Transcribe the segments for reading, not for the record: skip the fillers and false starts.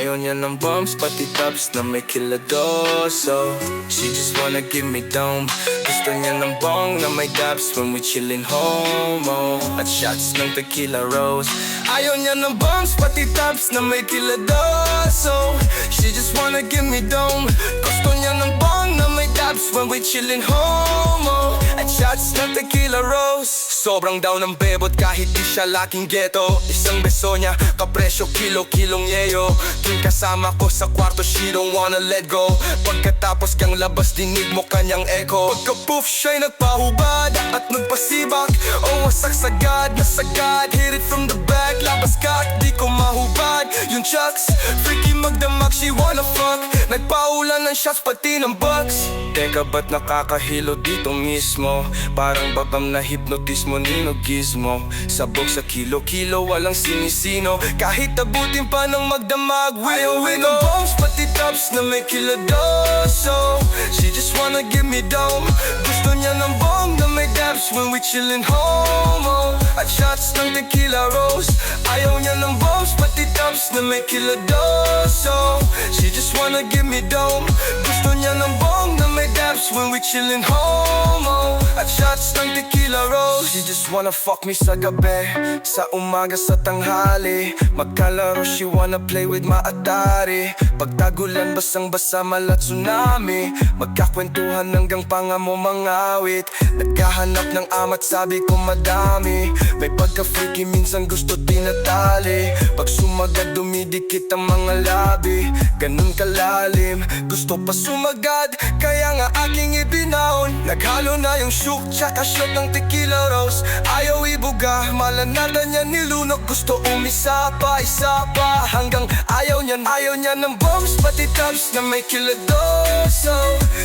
Ayaw niya ng bumps, pati tops na may kiladoso. She just wanna give me dome. Gusto niya ng bong na may daps when we chillin' homo. At shots ng tequila rose. Ayaw niya ng bumps, pati tops na may kiladoso. She just wanna give me dome. Gusto niya ng bong na may daps when we chillin' homo. At shots ng tequila rose. Sobrang down ng bebot kahit di siya laking ghetto. Isang beso niya, kapresyo kilo-kilong yeyo. Tuwing kasama ko sa kwarto, she don't wanna let go. Pagkatapos kang labas, dinig mo kanyang echo. Pagka-poof, siya'y nagpahubad at nagpasibak. Oh, wasak sagad, nasagad. Hit it from the back, labas ka, di ko mahubad. Yung chucks, freaky magdamag, she wanna fuck. Nagpaulan ng shots, pati ng bucks. Teka, ba't nakakahilo dito mismo? Parang babam na hipnotismo, ninogismo. Sabog sa kilo-kilo, walang sinisino. Kahit abutin pa ng magdamag, ayaw ng bombs, pati tops na may kiladoso. She just wanna give me dome. Gusto niya ng bong na may daps when we chillin' homo. At shots ng tequila rose. Ayaw niya ng bombs, pati tops na may kiladoso. She just wanna give me dome. Gusto niya ng bong na may daps when we chillin' homo. At shots ng tequila rose. She just wanna fuck me sa gabi, sa umaga, sa tanghali. Magkalaro, she wanna play with my Atari. Pagtagulan, basang-basa, mala tsunami. Magkakwentuhan hanggang pangamo mangawit. Naghahanap ng amat, sabi ko madami. May pagka-freaky, minsan gusto tinatali. Pag sumagad, dumidikit ang mga labi. Ganun kalalim, gusto pa sumagad, kaya nga aking ibinaon. Naghalo na yung shook, tsaka shot ng tequila rose. Ayaw ibuga, malanada niya nilunok. Gusto umisa pa, isa pa, hanggang ayaw niya ng bombs, pati tops na may kiladoso.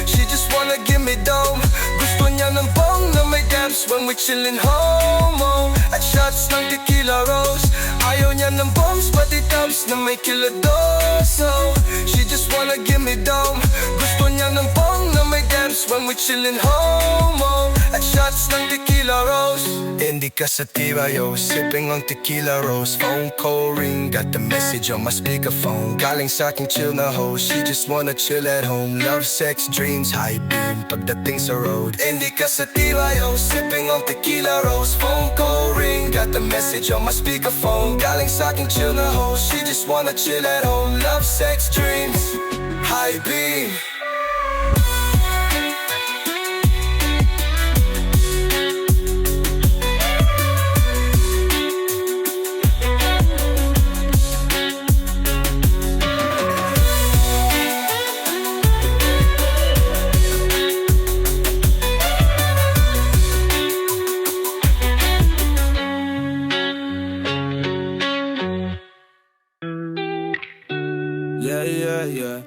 She just wanna give me dome. Gusto niya ng bong na may daps when we chillin' homo. At shots ng tequila rose. Ayaw niya ng bombs, pati tops na may kiladoso. She just wanna give me dome. Gusto niya ng bong na may daps when we chillin' homo. At shots ng tequila rose. Hindi ka sativa, yo, sipping on tequila rose. Phone call ring, got the message on my speakerphone. Galing sa aking chill na host, she just wanna chill at home. Love, sex, dreams, high beam, pagdating sa road. Hindi ka sativa, yo, sipping on tequila rose. Phone call ring, got the message on my speakerphone. Galing sa aking chill na host, she just wanna chill at home. Love, sex, dreams, high beam. Yeah.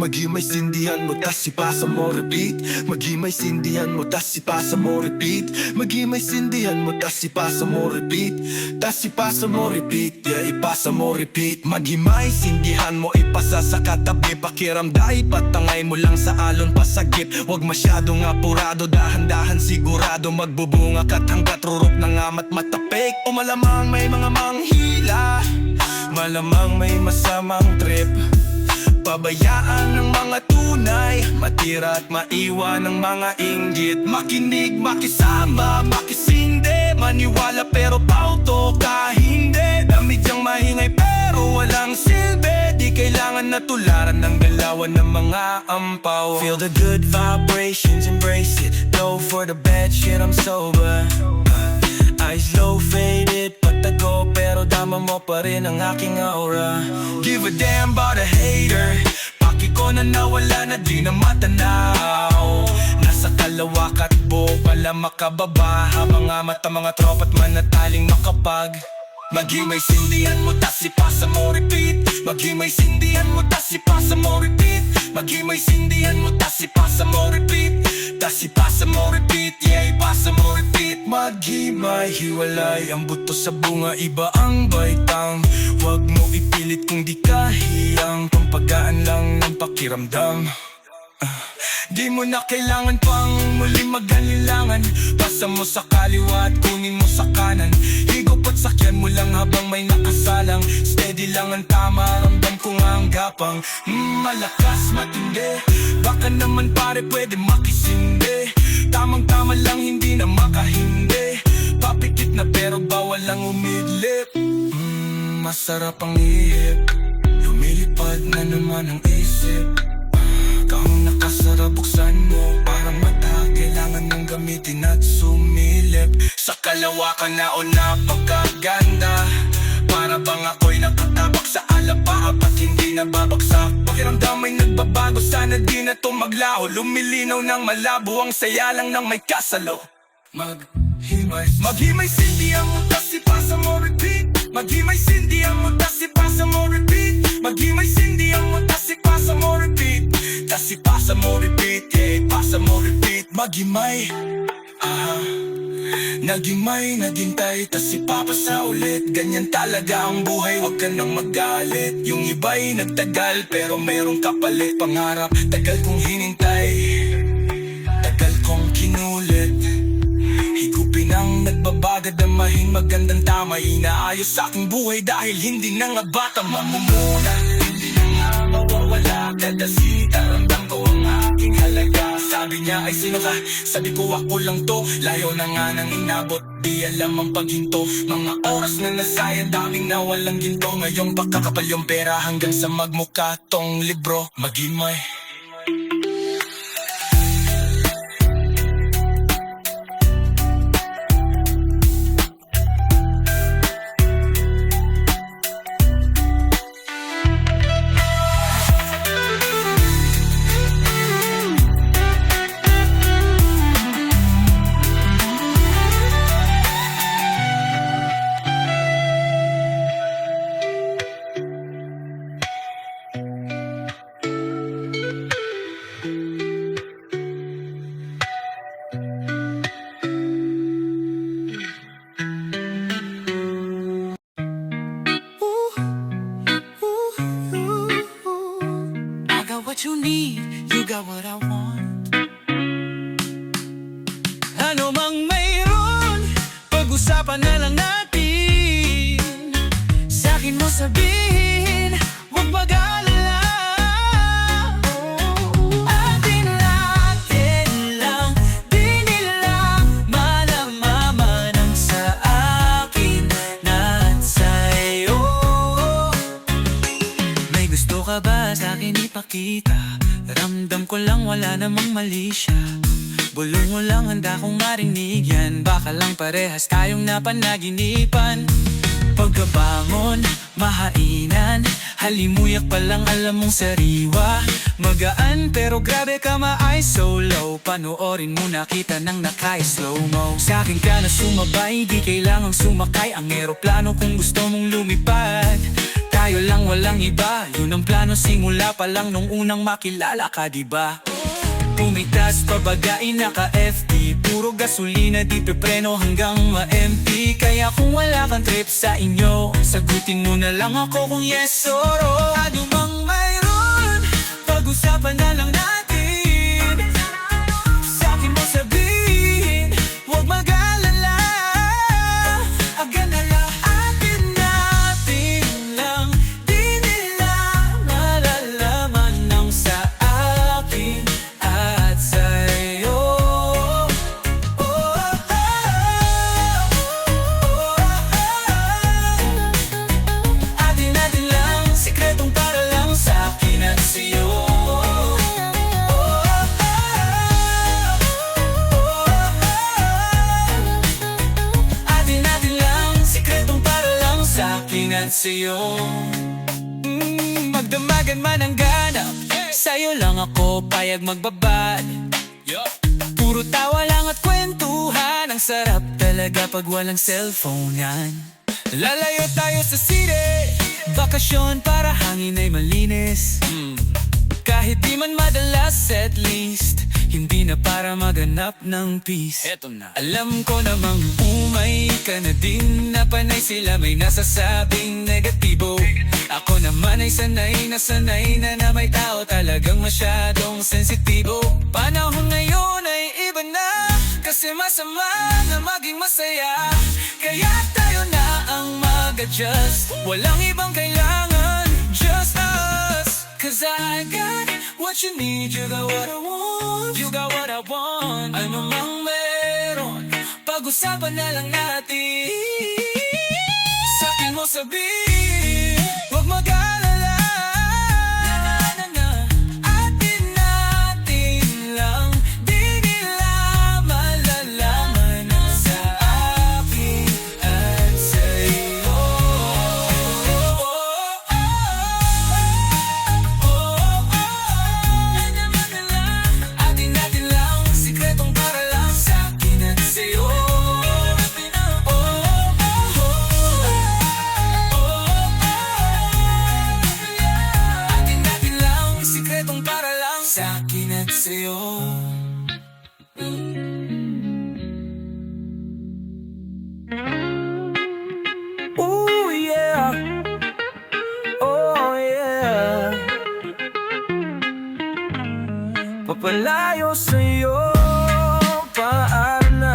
Maging may sindihan mo, tas ipasa mo repeat. Maging may sindihan mo, tas ipasa mo repeat. Maging may sindihan mo, tas ipasa mo repeat. Tas ipasa mo repeat, yeah, ipasa mo repeat. Maging may sindihan mo, ipasa sa katabi. Pakiramdai, patangay mo lang sa alon pasagip. Huwag masyadong apurado, dahan-dahan sigurado. Magbubunga kat hanggat rurok ng amat matapik. O malamang may mga manghila, malamang may masamang trip. Pabayaan ng mga tunay, matira at maiwan ng mga inggit. Makinig, makisama, makisinde, maniwala pero pauto ka hindi. Damidyang mahingay pero walang silbi. Di kailangan na tularan ng galawan ng mga ampaw. Feel the good vibrations, embrace it. Go for the bad shit, I'm sober. Eyes low, faded, patago, pero dama mo pa rin ang aking aura. Give a damn about a hater, paki ko na nawala na di na matanaw. Nasa kalawak at buo pala makababa, habang amat ang mga tropa't manataling makapag. Maging may sindihan mo, tas ipasa mo repeat. Maging may sindihan mo, tas ipasa mo repeat. Maging may sindihan mo, tas ipasa mo repeat. Tas ipasa mo repeat, yeah, ipasa mo repeat. Maging may hiwalay ang buto sa bunga, iba ang baitang. Huwag mo ipilit kung di ka hiyang, pampagaan lang ng pakiramdam. Di mo na kailangan pang muling mag-alilangan. Pasa mo sa kaliwa at kunin mo sa kanan. Higop at sakyan mo lang habang may nakasalang. Steady lang ang tama, ramdam ko nga ang gapang. Malakas, matindi, baka naman pare pwede makisindi. Tamang-tama lang, hindi na makahindi. Papikit na pero bawal lang umidlip. Masarap ang ihip, lumilipad na naman ang isip. Kahong nakasarap, buksan mo parang mata. Kailangan mong gamitin at sumilip. Sa kalawakan na o napakaganda. Para bang ako'y nakatabak sa alapaap at hindi nababagsak. Pakiramdam ay nagbabago, sana di na to maglaho. Lumilinaw ng malabo, ang saya lang ng may kasalo. Maghimay sindihan mo, tas ipasa mo repeat. Maghimay sindihan mo, tas ipasa mo repeat. Maghimay sindihan mo, tas ipasa mo repeat. Tas ipasa mo repeat, yeah, ipasa mo repeat. Maghimay, nagimay, naghintay, tas ipapasa ulit. Ganyan talaga ang buhay, wag ka nang magalit. Yung iba'y nagtagal, pero merong kapalit. Pangarap, tagal kong hinintay, tagal kong kinulit. Higupin ang nagbabagad, damahin magandang tama. Inaayos sa aking buhay dahil hindi na nga bata. Mamumuna, hindi na nga mawawala. Dadasita, ramdam ko ang aking halaga. Sabi niya ay sino ka? Sabi ko ako lang to. Layo na nga nang inabot, di alam ang paghinto. Mga oras na nasayang, daming nawalang ginto. Ngayong baka kapal yung pera hanggang sa magmukha tong libro. Maghimay. What you need, you got what I want. Ano mang mayroon, pag-usapan na lang natin. Sa'kin mo sabihin, huwag mag-alala. Atin lang, di nila malamaman ang sa akin at sa'yo. May gusto ka ba sa'kin ipakita? Ramdam ko lang wala namang mali siya. Bulong mo lang, handa kong marinig yan. Baka lang parehas tayong napanaginipan. Pagkabangon, mahainan, halimuyak pa lang alam mong sariwa. Magaan pero grabe ka ma-eyes so low. Panoorin mo nakita nang naka-slow mo. Sa'kin ka na sumabay, di kailangang sumakay ang eroplano kung gusto mong lumipad. Tayo lang walang iba, yun ang plano simula pa lang nung unang makilala ka, diba? Pumitas pabagain naka-FT, puro gasolina di pepreno hanggang ma-empty. Kaya kung wala kang trip sa inyo, sagutin mo na lang ako kung yes or no. Ano mang mayroon, pag-usapan na lang natin. Sa'kin mo sabihin, huwag mag-alala. Agad na lang sa'yo. Magdamagan man ang ganap, sa'yo lang ako payag magbabad. Puro tawa lang at kwentuhan, ang sarap talaga pag walang cellphone yan. Lalayo tayo sa city, bakasyon para hangin ay malinis. Kahit di man madalas at least, Hindi na para maganap ng peace. Eto na. Alam ko namang umay ka na din, na panay sila may nasasabing negatibo. Ako naman ay sanay na may tao talagang masyadong sensitibo. Panahon ngayon ay iba na, kasi masama na maging masaya. Kaya tayo na ang mag-adjust, walang ibang kailangan, just us. Cause I got what you need, you got what I want, you got what I want. Ano mang meron, pag-usapan na lang natin. Sa'kin mo sabihin, huwag mag-alala. Atin natin lang, di nila malalaman sa akin at sa'yo. Atin natin lang, sikretong para lang sa'kin at sa'yo. Atin natin lang, sikretong para lang sa'kin at sa'yo. Oh yeah, oh yeah. Papalayo sa'yo, paano na?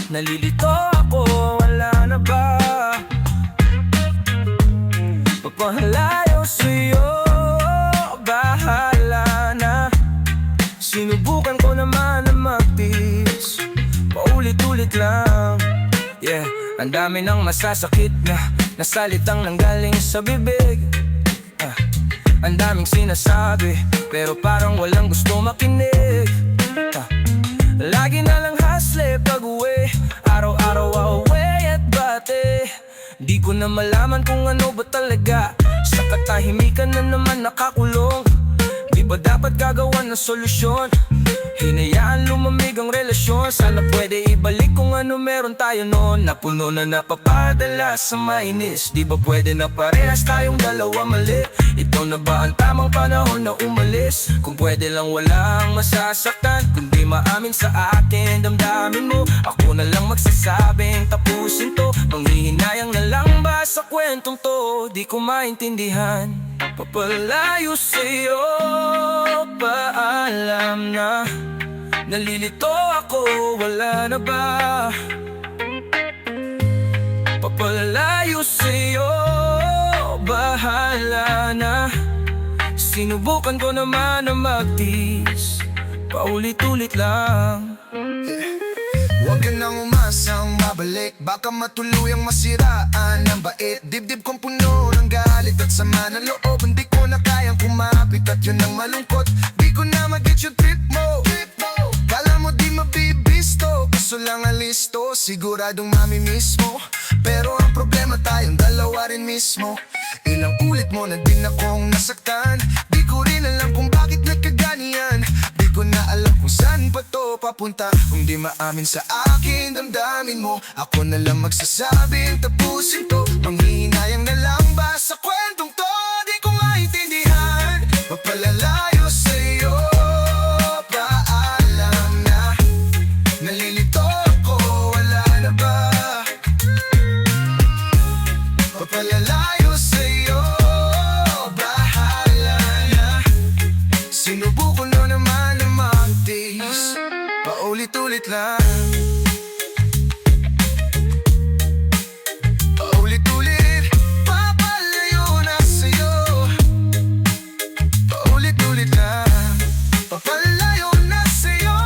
Nalilito ako, wala na ba? Papalayo sa'yo, bahala na. Sinubukan ko naman na magtiis, paulit-ulit lang. Yeah, ang dami ng masasakit na salitang nanggaling sa bibig. Ang daming sinasabi, pero parang walang gusto makinig. Lagi na lang hustle pag-uwi, araw-araw away at bate. Di ko na malaman kung ano ba talaga, sa katahimikan na naman nakakulong. Di ba dapat gagawa ng solusyon? Hinayaan lumamig ang relasyon, sana pwede ibalik kung ano meron tayo noon. Napuno na napapadala sa mainis, di ba pwede na parehas tayong dalawa mali? Ito na ba ang tamang panahon na umalis? Kung pwede lang walang masasaktan, kundi maamin sa akin damdamin mo. Ako na lang magsasabing tapusin to, panghihinayang na lang ba sa kwentong to? Di ko maintindihan, papalayo sa'yo, paalam na. Nalilito ako, wala na ba? Papalayo sa'yo, bahala na. Sinubukan ko naman na magtiis, paulit-ulit lang. Huwag ka nang umasang mabalik, baka matuluyang masiraan ang bait. Dibdib kong puno ng galit at sama ng loob, hindi ko na kayang kumapit at yun ang malungkot. Di ko na mag-get yung trip mo, kala mo di mabibisto, kaso lang ang listo, siguradong mamimiss mo. Pero ang problema tayong dalawa rin mismo. Ilang ulit mo na din akong nasaktan, di ko rin alam kung bakit nagkaganyan. Di ko na alam kung saan pa to papunta, kung di maamin sa akin damdamin mo. Ako na lang magsasabing tapusin to, panghihinayang na lang ba sa kwentong to? Di ko maintindihan, mapalalayo sa'yo, paalam na. Nalilito ako, wala na ba? Mapalalayo sa'yo, bahala na. Sinubukan na naman na magtiis, paulit-ulit lang. Paulit-ulit, papalayo na sa'yo. Paulit-ulit lang, papalayo na sa'yo.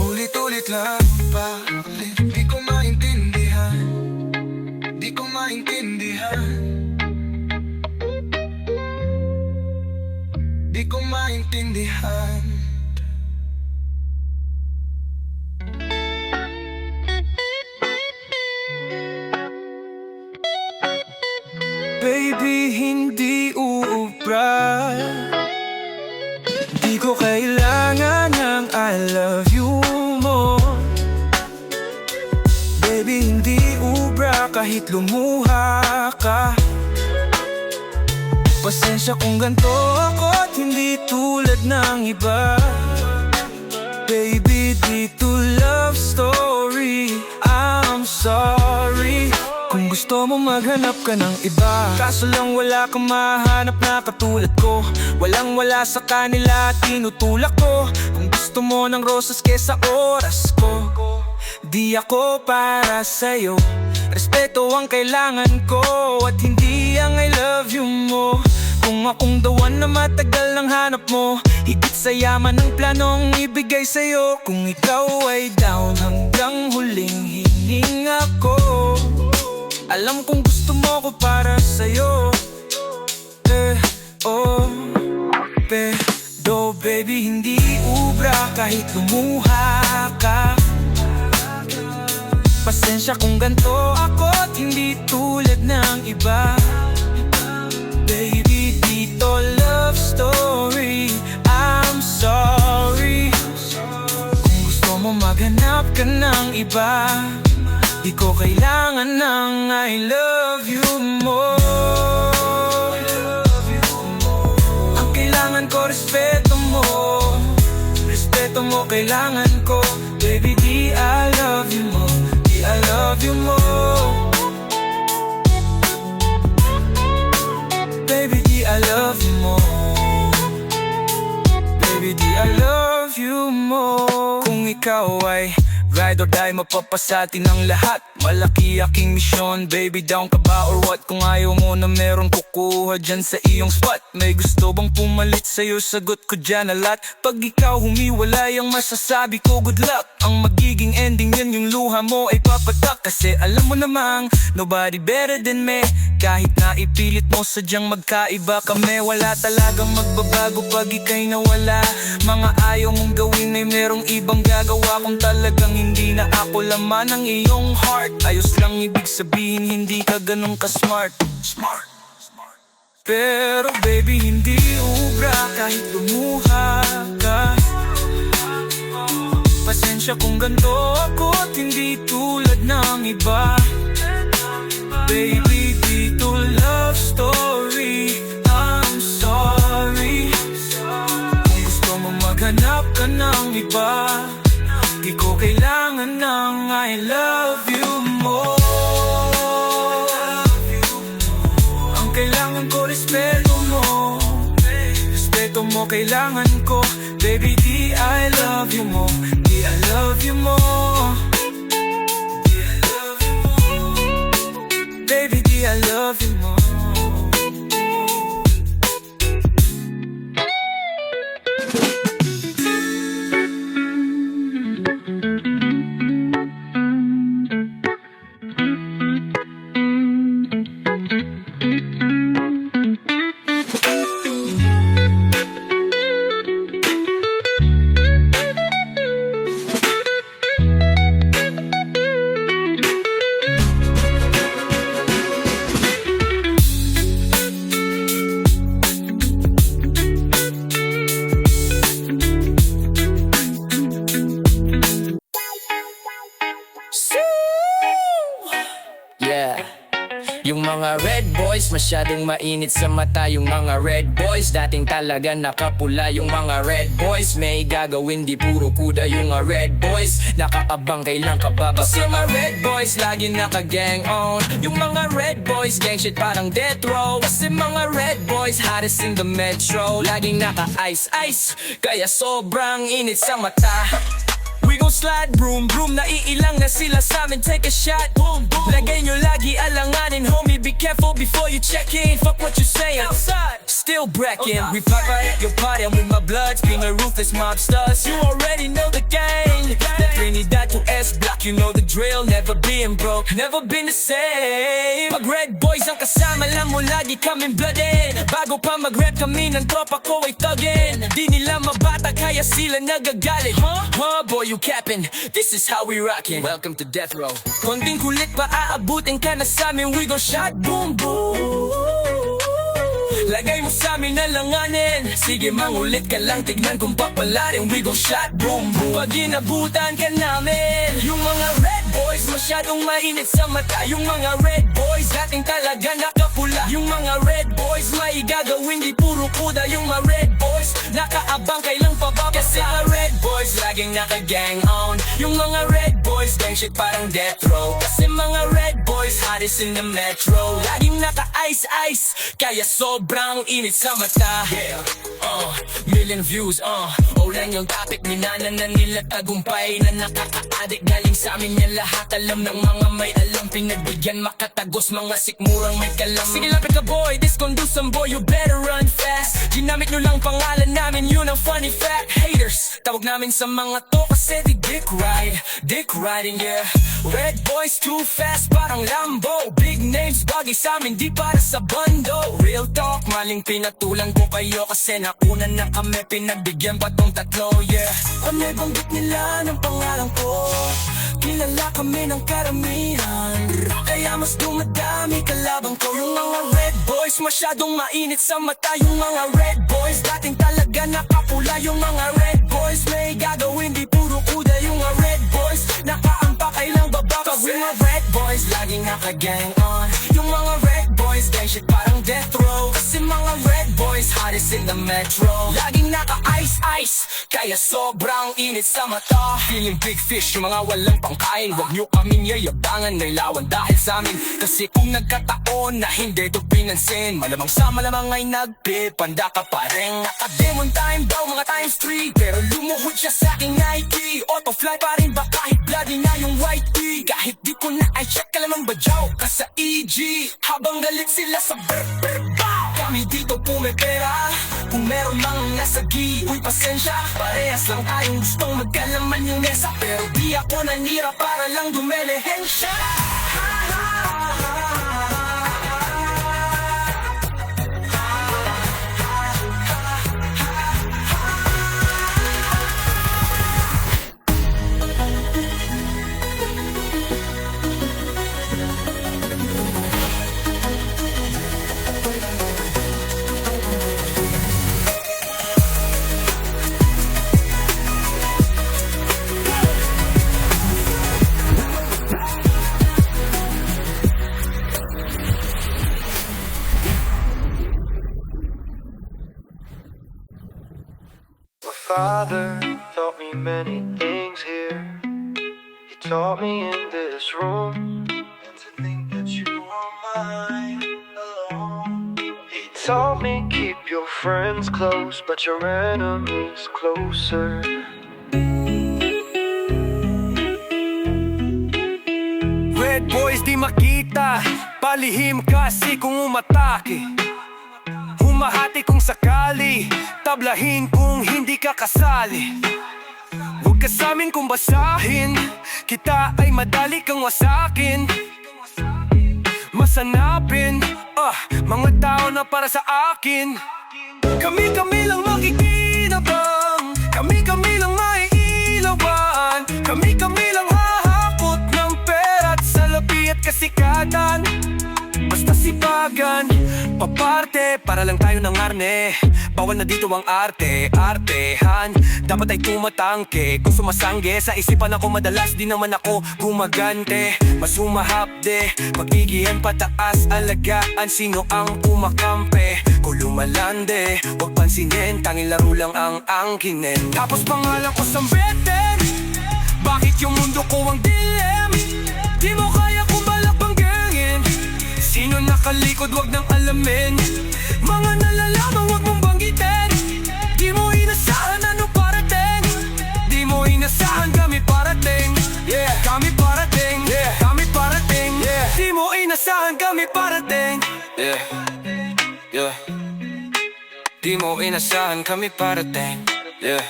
Ulit-ulit lang, paulit. Di ko maintindihan, di ko maintindihan, di ko maintindihan. Baby, hindi uubra, di ko kailangan ng I love you mo. Baby, hindi ubra kahit lumuha ka. Pasensya kung ganito ako at hindi tulad ng iba. Baby, dito love story, I'm sorry kung gusto mo maghanap ka ng iba. Kaso lang wala kang mahanap na katulad ko. Walang wala sa kanila, tinutulak ko. Kung gusto mo ng rosas kesa oras ko, di ako para sa'yo. Respeto ang kailangan ko at hindi ang I love you mo. Kung akong the one na matagal ng hanap mo, higit sa yaman ang planong ibigay sa'yo. Kung ikaw ay down hanggang huling hininga ko, alam kong gusto mo ko para sa'yo. Pero baby hindi ubra kahit lumuha ka. Pasensya kung ganito ako at hindi tulad ng iba. Baby, dito love story, I'm sorry kung gusto mo maghanap ka ng iba. Di ko kailangan ng I love you more. Ang kailangan ko respeto mo. Respeto mo kailangan ko. Baby, di I love you more. Di I love you more. Baby, di I love you more. Baby, di I love you more. Kung ikaw ay ride or die, mapapasatin ang lahat. Malaki aking misyon, baby down ka ba or what? Kung ayaw mo na meron kukuha dyan sa iyong spot. May gusto bang pumalit sa'yo, sagot ko dyan na lahat. Pag ikaw humiwalay ang masasabi ko, good luck. Ang magiging ending yan, yung luha mo ay papatak. Kasi alam mo namang, nobody better than me. Kahit na ipilit mo sadyang magkaiba kami, wala talagang magbabago pag ika'y nawala. Mga ayaw mong gawin ay merong ibang gagawa. Kung talagang hindi na ako laman ng iyong heart, ayos lang ibig sabihin hindi ka ganun ka-smart. Smart. Pero baby hindi ubra kahit lumuha ka. Pasensya kung ganito ako at hindi tulad ng iba. Baby, dito love story, I'm sorry kung gusto mo maghanap ka ng iba. Di ko kailangan ng I love you more. Ang kailangan ko respeto mo. Respeto mo kailangan ko. Baby, di I love you more. Di I love you more. Di I love you more. Baby, di I love you more. Yung mga red boys, masyadong mainit sa mata. Yung mga red boys, dating talaga nakapula. Yung mga red boys, may gagawin di puro kuda. Yung mga red boys, nakaabang kailang kababa. Kasi mga red boys, lagi naka-gang on. Yung mga red boys, gang shit parang death row. Kasi mga red boys, hottest in the metro. Laging naka-ice-ice, kaya sobrang init sa mata. We gon' slide, broom, broom. Naiilang na sila sa amin, take a shot. Boom, boom. Lagay nyo lagi alanganin, homie, be careful before you check in. Fuck what you saying, outside, still brackin'. We pop out at your party, I'm with my blood, screaming ruthless mobsters. You already know the game. That Trinidad to S-Block, you know the drill. Never being broke, never been the same. Pag red boys ang kasama lang mo, lagi kaming bloodin. Bago pa mag-rap kami ng tropa ko ay thuggin. Di nila mabata kaya sila nagagalit. Huh, boy, you capping, this is how we rockin'. Welcome to death row. Konting kulit pa aabutin ka na sa'min, we gon' shot boom boom. Lagay mo sa'min na langanin. Sige mangulit ka lang, tignan kung papalarin. We gon' shot boom boom. Pag inabutan ka namin. Yung mga red boys, masyadong mainit sa mata. Yung mga red boys, dating talaga nakapula. Yung mga red boys, boys, may gagawin, di puro kuda yung mga red boys. Nakaabang kailang pababa kasi mga red boys laging naka-gang on. Yung mga red boys, gang shit parang death row. Kasi mga red boys, hottest in the metro. Laging naka-ice-ice, kaya sobrang init sa mata. Million views, Ulan yung topic, minanan na nila tagumpay na nakaka-addict. Galing sa amin yan lahat, alam ng mga may alam. Pinagbigyan makatagos, mga sikmurang may kalam. Sige lapit ka boy, this gon' do some boy, you better run fast. Ginamit nyo lang pangalan namin, yun ang funny fact. Haters, tawag namin sa mga to kasi di dick riding, yeah. Red boys too fast, parang Lambo. Big names, bagay sa amin, di para sa bando. Real talk, maling pinatulan ko kayo kasi nauna na kami, pinagbigyan pa tong tatlo, yeah. Kami banggit nila ng pangalan ko, kilala kami ng karamihan, kaya mas dumadami kalabang ko. Yung mga red boys, masyadong mainit sa mata. Yung mga red boys, dating talaga nakapula. Yung mga red boys, may gagawin, di puro kuda. Yung mga red boys, nakaampak kailang baba. Pag mga red boys, laging naka-gang on. Yung mga red boys, gang shit parang death row. Kasi mga red boys, hottest in the metro. Laging naka-ice-ice, kaya sobrang init sa mata. Feeling big fish, yung mga walang pangkain. Huwag nyo kaming yayabangan na ilawan dahil sa amin. Kasi kung nagkataon na hindi ito pinansin, malamang sa malamang ay nagpipanda ka pa rin. Naka-demon time daw, mga times 3, pero lumuhod siya sa aking Nike. Auto-fly pa rin ba kahit bloody na yung white tee? Kahit di ko na i-check, alamang badyaw ka sa EG. Habang galit sila sa kami dito pumipera. Kung meron mang nasa gi, uy pasensya. Parehas lang tayong gustong magkalaman yung mesa, pero di ako nanira para lang dumelehensya. Father taught me many things here. He taught me in this room and to think that you are mine alone. He taught me keep your friends close, but your enemies closer. Red boys di makita, palihim kasi kung umatake. Humahati kung sakali, tablahin kung hindi ka kasali. Huwag ka sa'min kung basahin, kita ay madali kang wasakin. Masanapin, mga tao na para sa akin. Kami-kami lang makikinabang, kami-kami lang maiilawan, kami-kami lang hahakot ng pera at salapi at kasikatan. Basta sipagan, paparte, para lang tayo ng arne. Bawal na dito ang arte, artehan. Dapat ay tumatangke, kung sumasangge sa isipan ako madalas, di naman ako gumagante. Mas humahapde, pagiging pataas, alagaan sino ang umakampe. Kung lumalande, huwag pansinin, tanging laro lang ang angkinin. Tapos pangalan ko sambeten, bakit yung mundo ko ang dilem? Di mo kaya kung balak banggengin, sino nakalikod wag nang alamin. Mga nalalaman wag mong banggitin, di mo inasahan ano parating. Di mo inasahan kami parating, yeah. Kami parating, yeah. Kami parating, yeah. Di mo inasahan kami parating, yeah. Yeah. Di mo inasahan kami parating, yeah.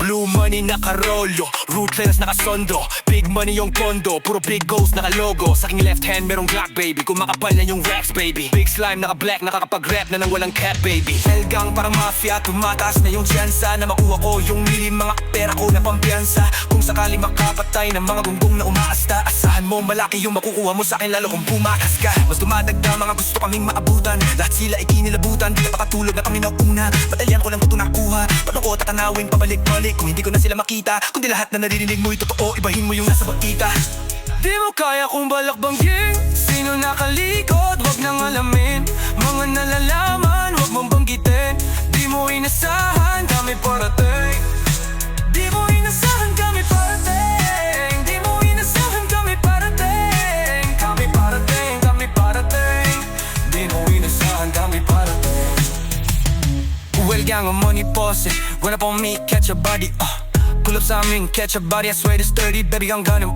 Blue money nakarolo, ruthless nakasondo. Big money yung kondo, puro big goals nakalogo. Sa aking left hand merong Glock baby, kung makapal na yung Rex baby. Big slime naka-black, nakakapag-rap na nang walang cap baby. Elgang parang mafia, tumataas na yung tsansa na makuha ko yung mga pera ko na pampiyansa. Kung sakali makapatay ng mga gunggong na umaasta, asahan mo malaki yung makukuha mo sa akin lalo kung pumakas ka. Mas dumadagda mga gusto kaming maabutan, lahat sila ikinilabutan, di na pakatulog na kami nauna. Batalyan ko lang ito nakuha, paano ko tatanawin pabalik-balik kung hindi ko na sila makita. Kundi lahat na naririnig mo'y totoo, ibahin mo yung nasa bakita. Di mo kaya kung balak bangging, sino nakal kailangan money pause. Run up on me, catch a body, pull up sa amin, catch a body. I swear this 30, baby, ang ganim,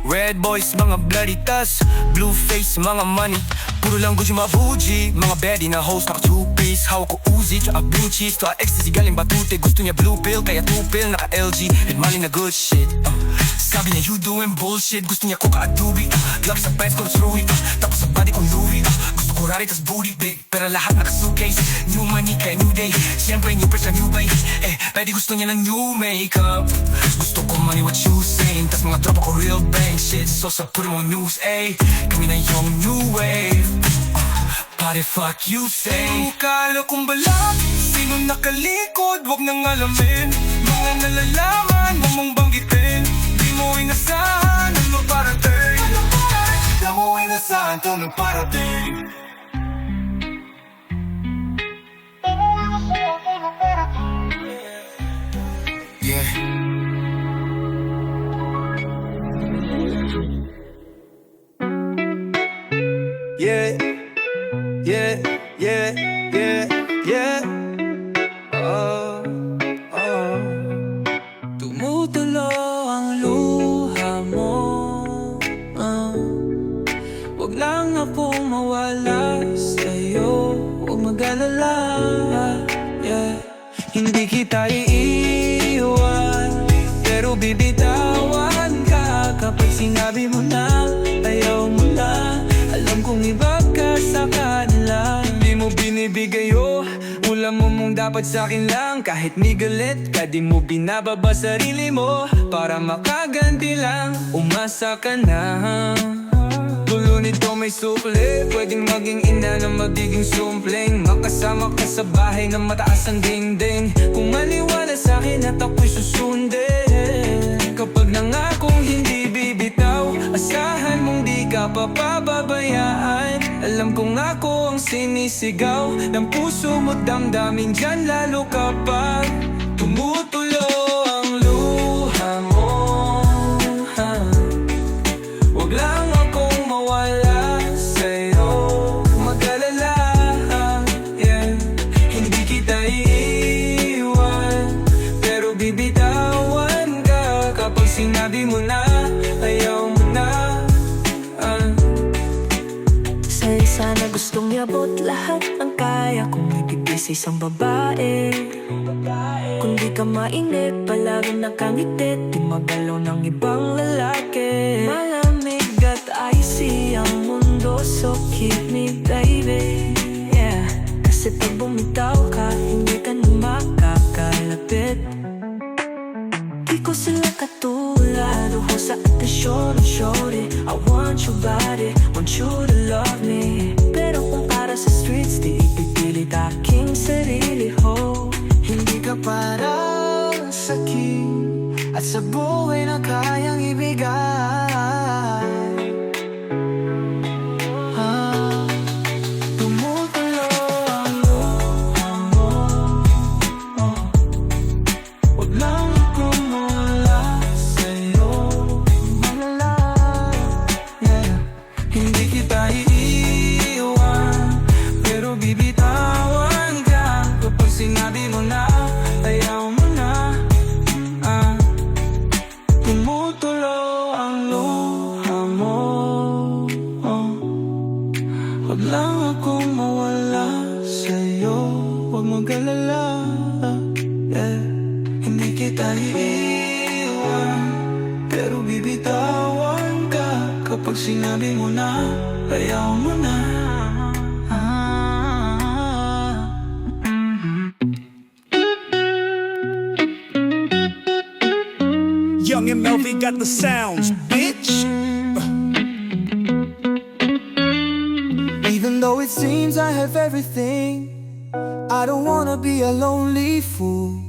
Red boys, mga bloody tas. Blue face, mga money. Puro lang Gucci, mga Fuji. Mga baddie na host, naka two-piece. Hawak ko Uzi, tsaka blue cheese. To ecstasy, galing batute. Gusto niya blue pill, kaya two pill. Naka LG, and money na good shit. Sabi niya you doing bullshit. Gusto niya coca at doobie. Love sa pants ko, Louis. Tapos sa body ko Louis. Gusto ko rari, tas booty big. Pero lahat naka-suitcase. New money, kaya new day. Siyempre new person, new bay. Pwede gusto niya ng new makeup. Gusto ko money, what you saying. Tas mga tropa ko real bang shit. So sa put mo news, kami na yung new wave. Party fuck you say. Kala kong balat, sino nakalikod, wag nang alamin. Mga nalalaman, wag mong banggitin. Di mo inasahan, ano parating. Di mo inasahan, ano parating. Yeah. Yeah, yeah, yeah, yeah, yeah. Tumutulo ang luha mo, Wag lang akong mawala sa'yo. Huwag mag-alala, yeah. Hindi kita iiwan, pero bibitawan ka kapag sinabi mo na ayaw mo na. Alam kong iba ka sa kanila. Hindi mo binibigay, ulam mo mong dapat sa'kin lang. Kahit may galit ka, di mo binababa sarili mo. Para makaganti lang, umasa ka na. Tulo nito may sukli, pwedeng maging ina na magiging sumpling. Makasama ka sa bahay na mataas ang dingding. Kung maniwala sa'kin at ako'y susundin. Kapag nangakong hindi bibitaw, asahan mong di ka papababayaan. Alam kong ako ang sinisigaw ng puso mo, damdamin dyan lalo kapag tumutulo ang luha mo. Wag lang akong mawala sa'yo. Mag-alala, yeah. Hindi kita iiwan, pero bibitawan ka kapag sinabi mo na ayaw mo na. Sa'yo sana gustong iabot lahat ng kaya kong ibigay sa isang babae. Kung di ka mainip, palagi nakangiti, di magalaw ng ibang lalaki. Malamig at icy ang mundo, so keep me baby, yeah. Kasi pag bumitaw ka, hindi ka na makakalapit. Di ko sila katulad, uho sa atensyon ng shorty. I want your body, want you to love me. Pero kung para sa streets, di ipipilit aking sarili, ho. Hindi ka parang sakin at sa buhay na kayang ibigay. Tumutulo ang luha mo, Wag lang akong mawala sa'yo. Malala, yeah. Hindi kita iiwan, pero bibitawan ka kapag sinabi mo na ayaw mo na. Tumutulo ang luha mo, Wag lang akong mawala sa'yo. Huwag mag-alala, yeah. Hindi kita iiwan, pero bibitawan ka kapag sinabi mo na ayaw mo na. Young and Melvin got the sounds, bitch. Even though it seems I have everything, I don't wanna be a lonely fool.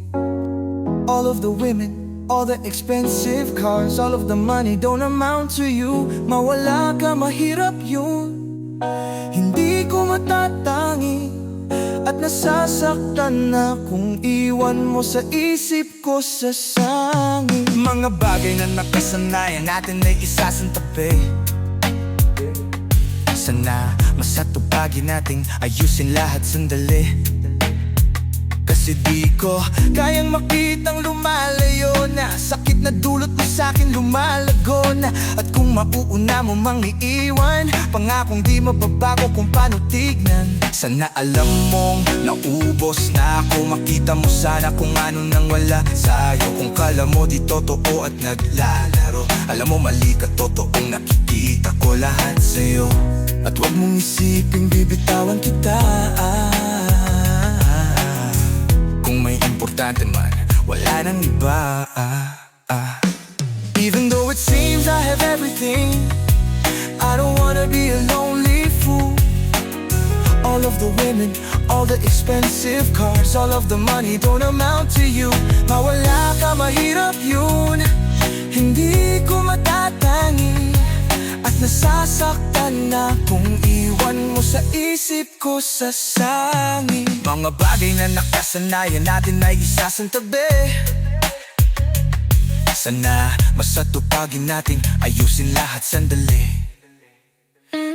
All of the women, all the expensive cars, all of the money don't amount to you. Mawala ka, mahirap yun. Hindi ko matatangi at nasasaktan na kung iwan mo sa isip ko sa sangin. Mga bagay na nakasanayan natin ay isasantabi. Sana masatupagin nating ayusin lahat sandali. Kasi Kasi di ko kayang makitang lumalayo na sakit na dulot mo sa'kin lumalago na. At kung mauuna mo mang iiwan, pangakong di mababago kung paano tignan. Sana alam mong naubos na ako, makita mo sana kung ano nang wala sa'yo. Kung kala mo di totoo at naglalaro, alam mo mali ka, totoong nakikita ko lahat sa'yo. At huwag mong isiping bibitawan kita. Kung may importante man, wala nang iba. Even though it seems I have everything, I don't wanna be a lonely fool. All of the women, all the expensive cars, all of the money don't amount to you. Mawala ka, mahirap yun. Hindi ko matatangi at nasasaktan na kung iwan mo sa isip ko sa sangin. Mga bagay na nakasanayan natin ay isasantabi. Sana masatupagin natin, ayusin lahat sandali.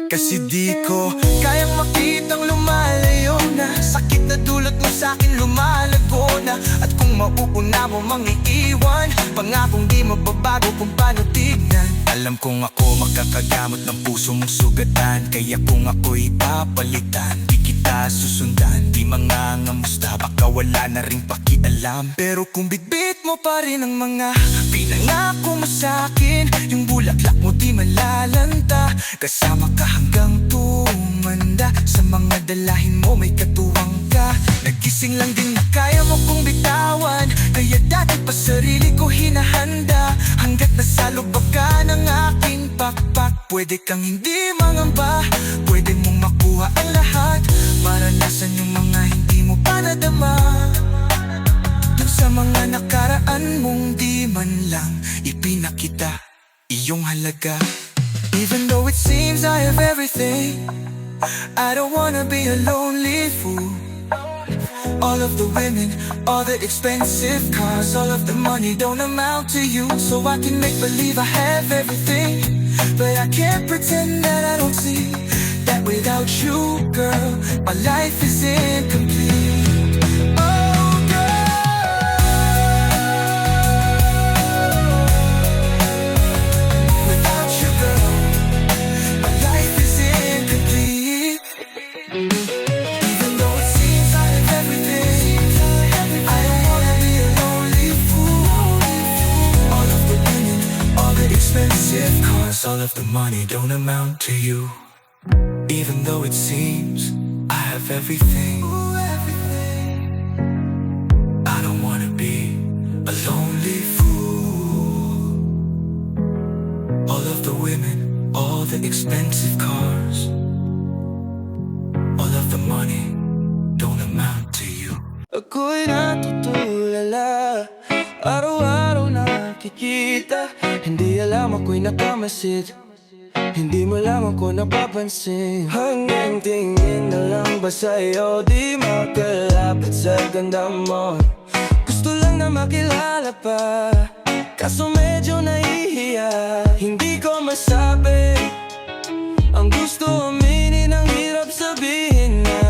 Kasi di ko kayang makitang lumalayo na sakit na dulot mo sa'kin lumalago na. At kung mauuna mo mang iiwan, pangakong di mababago kung paano tignan. Alam kong ako makakagamot ng puso mong sugatan, kaya kung ako'y papalitan, di kita susundan. Di mangangamusta, baka wala na rin pakialam. Pero kung bitbit mo pa rin ang mga pinangako mo sa'kin, yung bulaklak mo di malalanta, kasama ka hanggang tumanda. Sa mga dalahin mo may katuwang ka, nagising lang din na kaya mo kong bitawan. Kaya dati pa sarili ko hinahanda, hanggat nasa loob ka ng aking pakpak. Pwede kang hindi mangamba, pwede mong makuha ang lahat, maranasan yung mga hindi mo pa nadama. Dun sa mga nakaraan mong di man lang ipinakita iyong halaga. Even though it seems I have everything, I don't wanna be a lonely fool. All of the women, all the expensive cars, all of the money don't amount to you. So I can make believe I have everything, but I can't pretend that I don't see that without you, girl, my life is incomplete. Oh, girl, without you, girl, my life is incomplete. Even though it seems I have everything, I don't wanna be a lonely fool. All of the women, all the expensive cars, all of the money don't amount to you. Even though it seems I have everything, I don't wanna be a lonely fool. All of the women, all the expensive cars, all of the money don't amount to you. Ako'y natutulala, araw-araw nakikita. Hindi alam ako'y nakamasid, hindi mo lamang ko napapansin. Hanggang tingin na lang ba sa'yo, di makalapit sa ganda mo. Gusto lang na makilala pa, kaso medyo nahihiya. Hindi ko masabi ang gusto aminin, ang hirap sabihin na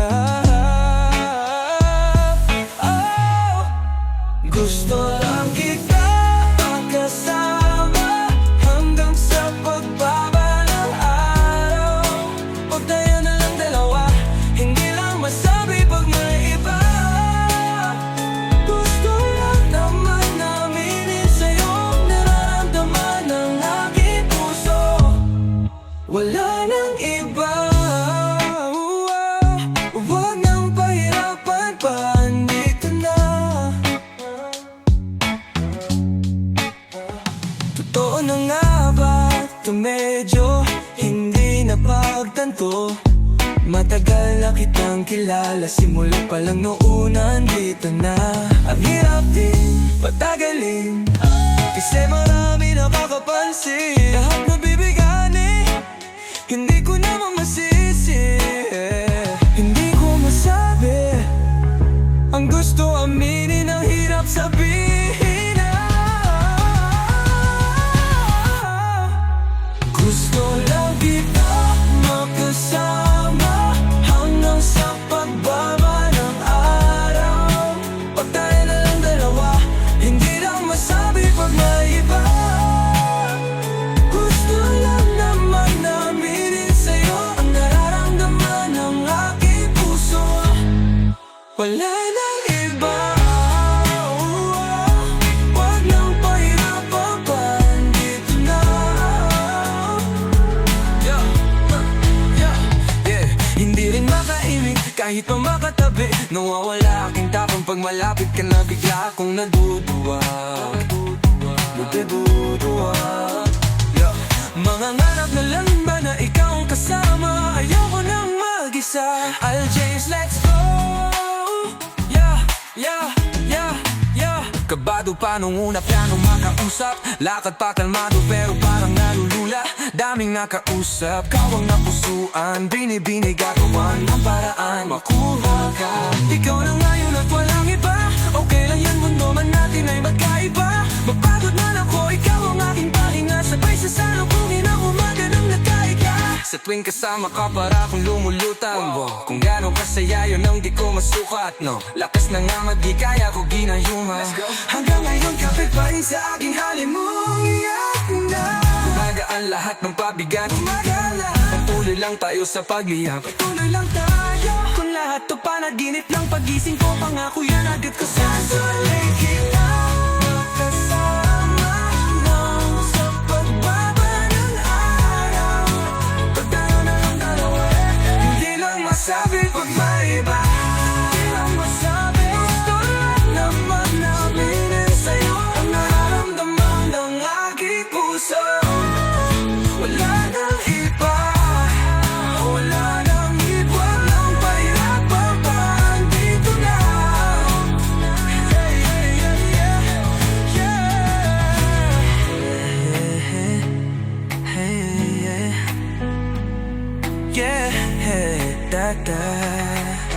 oh, gusto lang kita makasama hanggang sa pagbaba ng araw. Pag tayo na lang dalawa, hindi lang masabi pag may iba. Gusto lang naman naminin sa'yo nararamdaman ng aking puso. Wala nang iba. Huwag nang pahirapan pa, andito na. Totoo na nga ba ito, medyo hindi napagtanto? Matagal na kitang kilala, simula pa lang noon andito na. Ang hirap din patagalin, kasi marami nakakapansin. Lahat na bibigani, hindi ko naman masisi. Hindi ko masabi ang gusto aminin, ang hirap sabihin na gusto lang kita makasama hanggang sa pagbaba ng araw. Kahit pa makatabi, nawawala aking tapang pag malapit ka na bigla akong naduduwa Yeah. Mga ngarap na lang ba na ikaw ang kasama? Ayoko nang mag-isa. I'll change, let's go. Yeah, yeah, yeah, yeah. Kabado pa nung una planong makausap. Lakad pa kalmado pero parang nalulula. Daming nakausap, kawang napusuan. Binibinig gagawan ng paraan makuha ka. Ikaw na ngayon at walang iba. Okay lang yan, mundo man natin ay magkaiba. Mapagod man ako, ikaw ang aking pahinga. Sabay sa salubungin ang umaga ng nagkaiga. Sa tuwing kasama ka para akong lumulutang Kung gano'ng kasaya yun ang di ko masukat no. Lakas na nga di kaya ko ginayuma. Hanggang ngayon kapit pa rin sa aking halimong iyak na. Gumagaan lahat ng pabigat. Patuloy lang tayo sa pag-iyak. Patuloy lang tayo. Kung lahat to panaginip lang pagising ko, pangako yan agad ko sasulay kita. Kasama lang sa pagbaba ng araw. Pag tayo na lang dalawa, hindi lang masabi pag may iba. Hindi lang masabi, gusto lang naman namin sa'yo ang nararamdaman ng aking puso. Wala nang iba, wala nang iba, walang pahirapan pa, andito na. Yeah, da da.